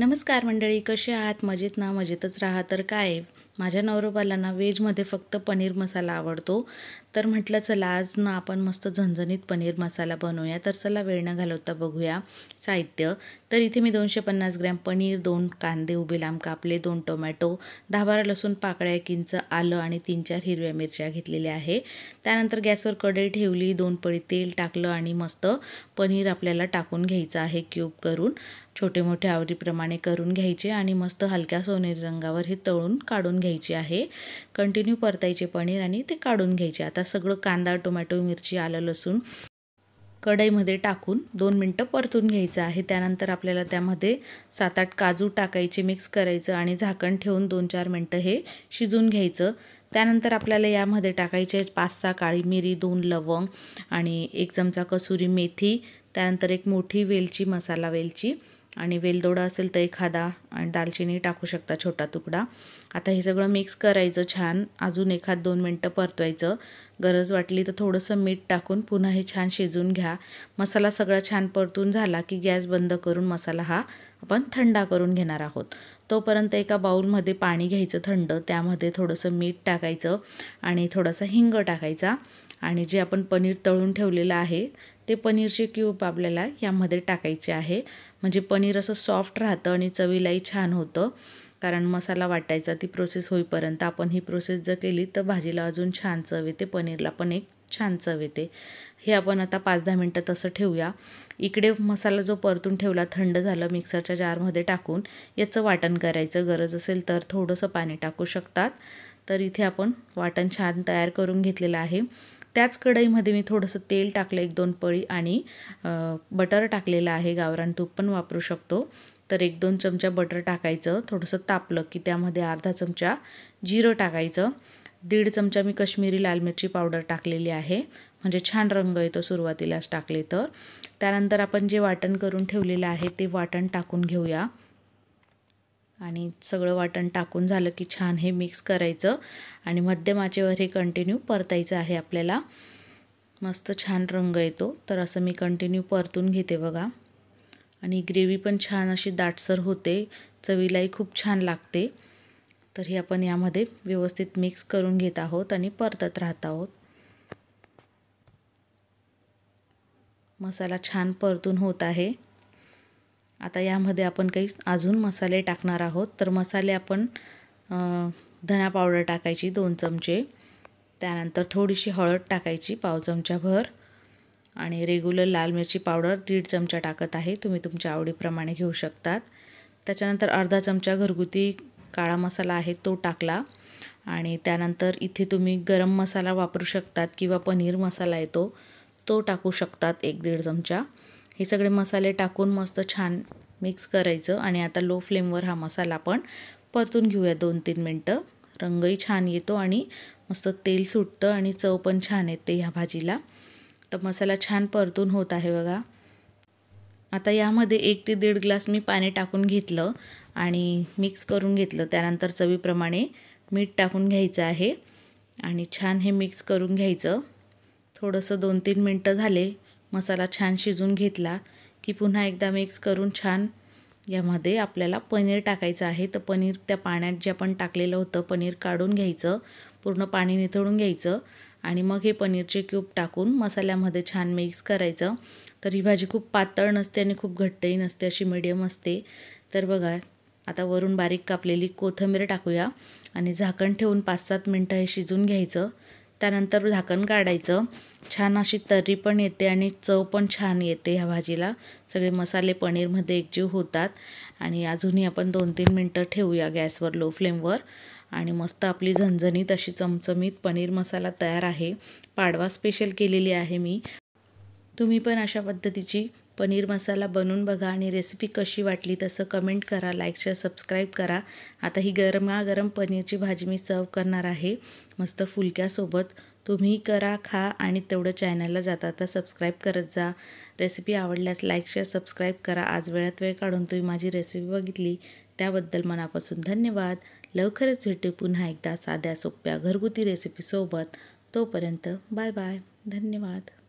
नमस्कार मंडळी, कसे आहात? मजेत ना? मजेतच राहा. तर काय माझ्या नवरोबाला व्हेजमध्ये फक्त पनीर मसाला आवडतो. तर म्हटलं चला आज ना आपण मस्त झणझणीत पनीर मसाला बनवूया. तर चला वेळ न घालवता बघूया साहित्य. तर इथे मी 250 ग्रॅम पनीर, 2 कांदे उभे लांब कापले, 2 टोमॅटो, 10-12 लसूण पाकळ्या, 1 इंच आलं आणि 3-4 हिरव्या मिरच्या घेतलेल्या आहे. त्यानंतर गॅसवर कढई ठेवली, 2 पळी तेल टाकलं आणि मस्त पनीर आपल्याला टाकून घ्यायचं आहे. क्यूब करून छोटे मोठे आवडीप्रमाणे करून घ्यायचे आणि मस्त हलक्या सोनेरी रंगावर हे तळून काढून घ्यायचे आहे. कंटिन्यू परतायचे पनीर आणि ते काढून घ्यायचे. आता सगळं कांदा, टोमॅटो, मिरची, आलं, लसूण कढईमध्ये टाकून 2 मिनटं परतून घ्यायचं आहे. त्यानंतर आपल्याला त्यामध्ये 7-8 काजू टाकायचे, मिक्स करायचं आणि झाकण ठेवून 2-4 मिनटं हे शिजून घ्यायचं. त्यानंतर आपल्याला यामध्ये टाकायचे 5-6 काळी मिरी, 2 लवंग आणि 1 चमचा कसुरी मेथी, त्यानंतर 1 मोठी वेलची, मसाला वेलची आणि वेलदोडा असेल तर एखादा आणि दालचिनी टाकू शकता छोटा तुकडा. आता हे सगळं मिक्स करायचं छान. अजून 1-2 मिनटं परतवायचं. गरज वाटली तर थोडंसं मीठ टाकून पुन्हा हे छान शिजून घ्या. मसाला सगळा छान परतून झाला की गॅस बंद करून मसाला हा आपण थंडा करून घेणार आहोत. तोपर्यंत एका बाउलमध्ये पाणी घ्यायचं थंड, त्यामध्ये थोडंसं मीठ टाकायचं आणि थोडासा हिंग टाकायचा आणि जे आपण पनीर तळून ठेवलेलं आहे ते पनीरचे क्यूब आपल्याला यामध्ये टाकायचे आहे. म्हणजे पनीर असं सॉफ्ट राहतं आणि चवीलाही छान होतं. कारण मसाला वाटायचा ती प्रोसेस होईपर्यंत आपण ही प्रोसेस जर केली तर भाजीला अजून छान चव येते, पनीरला पण एक छान चव येते. हे आपण आता 5-10 मिनटं तसं ठेवूया. इकडे मसाला जो परतून ठेवला थंड झालं, मिक्सरच्या जारमध्ये टाकून याचं वाटण करायचं. गरज असेल तर थोडंसं पाणी टाकू शकतात. तर इथे आपण वाटण छान तयार करून घेतलेलं आहे. त्याच कढईमध्ये मी थोडंसं तेल टाकलं, 1-2 पळी आणि बटर टाकलेलं आहे. गावरान तूप पण वापरू शकतो. तर 1-2 चमचा बटर टाकायचं. थोडंसं तापलं की त्यामध्ये अर्धा चमचा जिरं टाकायचं. 1.5 चमचा मी कश्मीरी लाल मिरची पावडर टाकलेली आहे. म्हणजे छान रंग येतो सुरुवातीलाच टाकले तर. त्यानंतर आपण जे वाटण करून ठेवलेलं आहे ते वाटण टाकून घेऊया आणि सगळं वाटण टाकून झालं की छान हे मिक्स करायचं आणि मध्यम आचेवर हे कंटिन्यू परतायचं आहे आपल्याला. मस्त छान रंग येतो. तर असं मी कंटिन्यू परतून घेते बघा. आणि ग्रेव्ही पण छान अशी दाटसर होते, चवीलाही खूप छान लागते. तर हे आपण यामध्ये व्यवस्थित मिक्स करून घेत आहोत आणि परतत राहत आहोत. मसाला छान परतून होत आहे. आता यामध्ये आपण काही अजून मसाले टाकणार आहोत. तर मसाले आपण धना पावडर टाकायची 2 चमचे, त्यानंतर थोडीशी हळद टाकायची 1/4 चमचाभर आणि रेग्युलर लाल मिरची पावडर 1.5 चमचा टाकत आहे. तुम्ही तुमच्या आवडीप्रमाणे घेऊ शकतात. त्याच्यानंतर अर्धा चमचा घरगुती काळा मसाला आहे तो टाकला आणि त्यानंतर इथे तुम्ही गरम मसाला वापरू शकतात किंवा पनीर मसाला येतो तो टाकू शकतात 1-1.5 चमचा. हे सगळे मसाले टाकून मस्त छान मिक्स करायचं आणि आता लो फ्लेमवर हा मसाला आपण परतून घेऊया 2-3 मिनटं. रंगही छान येतो आणि मस्त तेल सुटतं आणि चव पण छान येते ह्या भाजीला. तर मसाला छान परतून होत आहे बघा. आता यामध्ये 1 ते 1.5 ग्लास मी पाणी टाकून घेतलं आणि मिक्स करून घेतलं. त्यानंतर चवीप्रमाणे मीठ टाकून घ्यायचं आहे आणि छान हे मिक्स करून घ्यायचं. थोडंसं 2-3 मिनटं झाले, मसाला छान शिजून घेतला की पुन्हा एकदा मिक्स करून छान यामध्ये आपल्याला पनीर टाकायचं आहे. तर पनीर त्या पाण्यात जे आपण टाकलेलं होतं पनीर काढून घ्यायचं, पूर्ण पाणी निथळून घ्यायचं आणि मग हे पनीरचे क्यूब टाकून मसाल्यामध्ये छान मिक्स करायचं. तर ही भाजी खूप पातळ नसते आणि खूप घट्टही नसते, अशी मीडियम असते. तर बघा आता वरून बारीक कापलेली कोथिंबीर टाकूया आणि झाकण ठेवून 5-7 मिनटं हे शिजून घ्यायचं. त्यानंतर झाकण काढायचं. छान अशी तर्री पण येते आणि चव पण छान येते ह्या भाजीला. सगळे मसाले पनीरमध्ये एकजीव होतात आणि अजूनही आपण 2-3 मिनटं ठेवूया गॅसवर लो फ्लेमवर आणि मस्त आपली झणझणीत अशी चमचमीत पनीर मसाला तयार आहे. पाडवा स्पेशल केलेली आहे मी. तुम्ही पण अशा पद्धतीची पनीर मसाला बनवून बघा आणि रेसिपी कशी वाटली तसं कमेंट करा, लाईक, शेअर, सबस्क्राईब करा. आता ही गरमागरम पनीरची भाजी मी सर्व करणार आहे मस्त फुलक्यासोबत. तुम्ही करा, खा आणि तेवढं चॅनलला जाता तर सबस्क्राईब करत जा. रेसिपी आवडल्यास लाईक, शेअर, सबस्क्राईब करा. आज वेळात वेळ काढून तुम्ही माझी रेसिपी बघितली त्याबद्दल मनापासून धन्यवाद. लवकरच भेटू पुन्हा एकदा साध्या सोप्या घरगुती रेसिपीसोबत. तोपर्यंत बाय बाय. धन्यवाद.